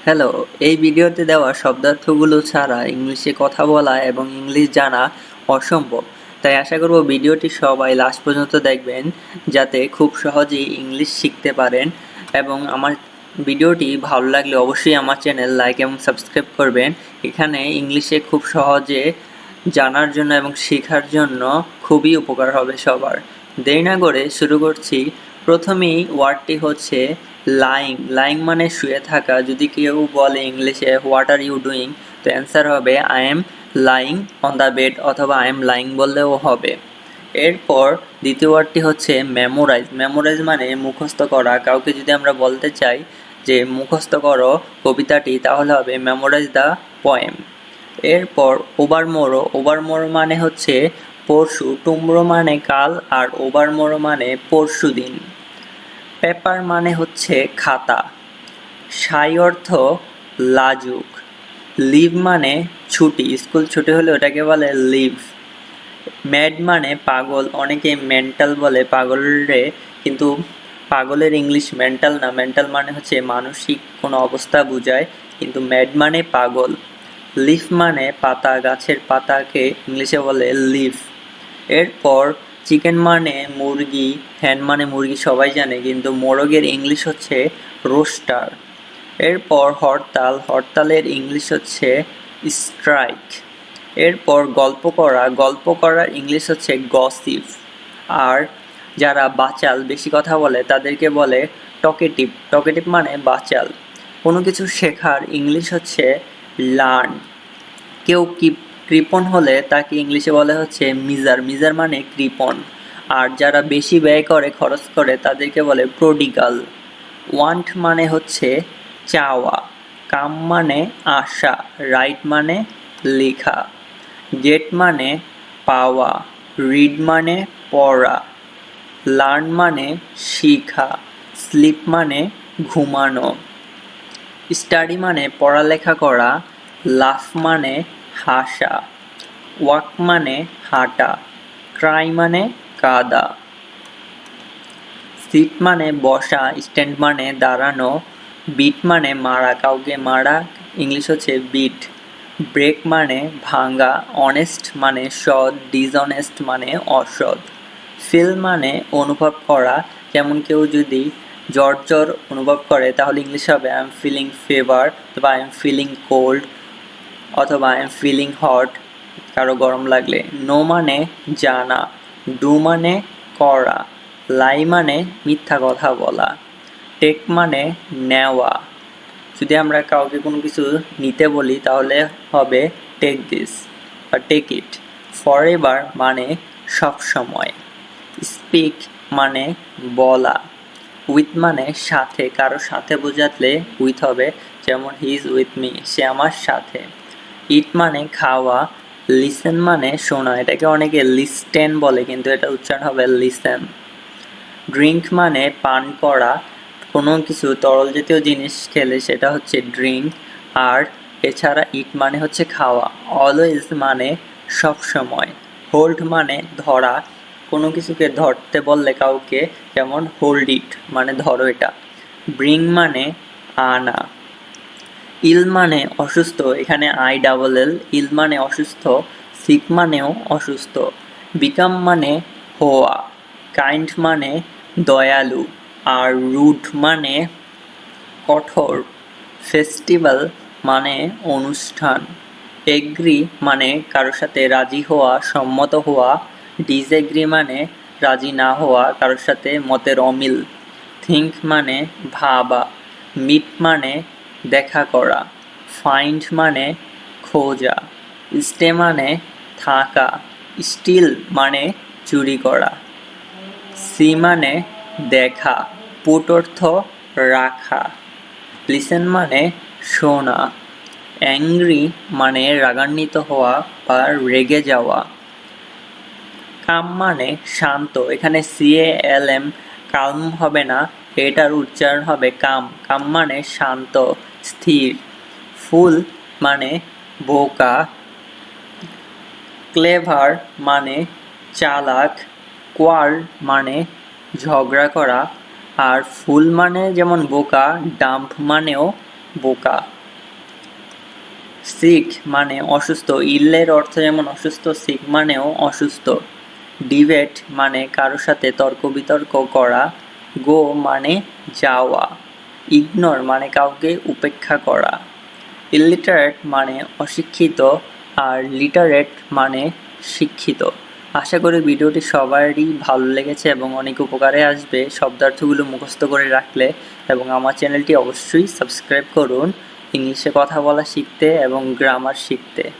Hello, এই ভিডিওতে দেওয়া শব্দার্থগুলো ছাড়া ইংলিশে কথা বলা এবং ইংলিশ জানা অসম্ভব। তাই আশা করব ভিডিওটি সবাই লাস্ট পর্যন্ত দেখবেন, যাতে খুব সহজেই ইংলিশ শিখতে পারেন। এবং আমার ভিডিওটি ভালো লাগলে অবশ্যই আমার চ্যানেল লাইক এবং সাবস্ক্রাইব করবেন। এখানে ইংলিশে খুব সহজে জানার জন্য এবং শেখার জন্য খুবই উপকার হবে সবার। দেরি না করে শুরু করছি। প্রথমেই ওয়ার্ডটি হচ্ছে লাইং। লাইং মানে শুয়ে থাকা। যদি কেউ বলে ইংলিশে হোয়াট আর ইউ ডুইং, তো অ্যান্সার হবে I am lying on the bed, অথবা আই এম লাইং বললেও হবে। এরপর দ্বিতীয় ওয়ার্ডটি হচ্ছে মেমোরাইজ। মেমোরাইজ মানে মুখস্থ করা। কাউকে যদি আমরা বলতে চাই যে মুখস্থ করো কবিতাটি, তাহলে হবে মেমোরাইজ দ্য পোয়েম। এরপর ওভারমোরো। ওভারমোরো মানে হচ্ছে পরশু। টুমরো মানে কাল, আর ওভারমোরো মানে পরশু দিন। পেপার মানে হচ্ছে খাতা। শাই অর্থ লাজুক। লিভ মানে ছুটি। স্কুল ছুটি হলে ওটাকে বলে লিভ। ম্যাড মানে পাগল। অনেকে মেন্টাল বলে পাগলরে, কিন্তু পাগলের ইংলিশ মেন্টাল না। মেন্টাল মানে হচ্ছে মানসিক কোনো অবস্থা বোঝায়, কিন্তু ম্যাড মানে পাগল। লিফ মানে পাতা। গাছের পাতাকে ইংলিশে বলে লিফ। এরপর চিকেন মানে মুরগি, হ্যান মানে মুরগি সবাই জানে, কিন্তু মোরগের ইংলিশ হচ্ছে রোস্টার। এরপর হরতাল। হরতালের ইংলিশ হচ্ছে স্ট্রাইক। এরপর গল্প করা। গল্প করার ইংলিশ হচ্ছে গসিপ। আর যারা বাচাল, বেশি কথা বলে, তাদেরকে বলে টকেটিভ। টকেটিভ মানে বাচাল। কোনো কিছু শেখার ইংলিশ হচ্ছে লার্ন। কেউ কৃপণ হলে তাকে ইংলিশে বলে হচ্ছে মিজার। মিজার মানে কৃপণ। আর যারা বেশি ব্যয় করে, খরচ করে, তাদেরকে বলে প্রডিগাল। ওয়ান্ট মানে হচ্ছে চাওয়া। কাম মানে আশা। রাইট মানে লেখা। গেট মানে পাওয়া। রিড মানে পড়া। লার্ন মানে শিখা। স্লিপ মানে ঘুমানো। স্টাডি মানে পড়ালেখা করা। লাফ মানে হাসা। ওয়াক মানে হাঁটা। ক্রাই মানে কাঁদা। সিট মানে বসা। স্ট্যান্ড মানে দাঁড়ানো। বিট মানে মারা। কাউকে মারা ইংলিশ হচ্ছে বিট। ব্রেক মানে ভাঙা। অনেস্ট মানে সৎ। ডিসঅনেস্ট মানে অসৎ। ফিল মানে অনুভব করা। যেমন কেউ যদি জ্বর জ্বর অনুভব করে, তাহলে ইংলিশ হবে আই এম ফিলিং ফিভার, অথবা আই এম ফিলিং কোল্ড, অথবা আই এম ফিলিং হট কারো গরম লাগলে। নো মানে জানা। ডু মানে করা। লাই মানে মিথ্যা কথা বলা। টেক মানে নেওয়া। যদি আমরা কাউকে কোনো কিছু নিতে বলি, তাহলে হবে টেক দিস বা টেক ইট। ফরএভার মানে সব সময়। স্পিক মানে বলা। উইথ মানে সাথে। কারো সাথে বোঝালে উইথ হবে, যেমন হি ইজ উইথ মি, সে আমার সাথে। ইট মানে খাওয়া। লিসেন মানে শোনা। এটাকে অনেকে লিস্টেন বলে, কিন্তু এটা উচ্চারণ হবে লিসেন। ড্রিঙ্ক মানে পান করা। কোনো কিছু তরল জাতীয় জিনিস খেলে সেটা হচ্ছে ড্রিঙ্ক। আর এছাড়া ইট মানে হচ্ছে খাওয়া। অলওয়েজ মানে সব সময়। হোল্ড মানে ধরা। কোনো কিছুকে ধরতে বললে কাউকে, যেমন হোল্ড ইট মানে ধরো এটা। ব্রিং মানে আনা। ইল মানে অসুস্থ। এখানে আই ডাবল এল। ইল মানে অসুস্থ। সিক মানেও অসুস্থ। বিকাম মানে হওয়া। কাইন্ড মানে দয়ালু। আর রুড মানে কঠোর। ফেস্টিভ্যাল মানে অনুষ্ঠান। এগ্রি মানে কারোর সাথে রাজি হওয়া, সম্মত হওয়া। ডিসএগ্রি মানে রাজি না হওয়া, কারোর সাথে মতের অমিল। থিঙ্ক মানে ভাবা। মিট মানে দেখা করা। ফাইন্ড মানে খোঁজা। স্টে মানে থাকা। স্টিল মানে চুরি করা। সি মানে দেখা। পুট অর্থ রাখা। লিসেন মানে শোনা। অ্যাংরি মানে রাগান্বিত হওয়া বা রেগে যাওয়া। কাম মানে শান্ত। এখানে CALM কালম হবে না, এটার উচ্চারণ হবে কাম। কাম মানে শান্ত, স্থির। ফুল মানে বোকা। ক্লেভার মানে চালাক। কোয়ার্ল মানে ঝগড়া করা। আর ফুল মানে যেমন বোকা, ডাম্প মানেও বোকা। সিক মানে অসুস্থ, ইলের অর্থ যেমন অসুস্থ, সিক মানেও অসুস্থ। ডিবেট মানে কারোর সাথে তর্ক বিতর্ক করা। গো মানে যাওয়া। ইগনোর মানে কাউকে উপেক্ষা করা। ইলিটারেট মানে অশিক্ষিত, আর লিটারেট মানে শিক্ষিত। আশা করি ভিডিওটি সবারই ভালো লেগেছে এবং অনেক উপকারে আসবে শব্দার্থগুলো মুখস্থ করে রাখলে, এবং আমার চ্যানেলটি অবশ্যই সাবস্ক্রাইব করুন ইংলিশে কথা বলা শিখতে এবং গ্রামার শিখতে।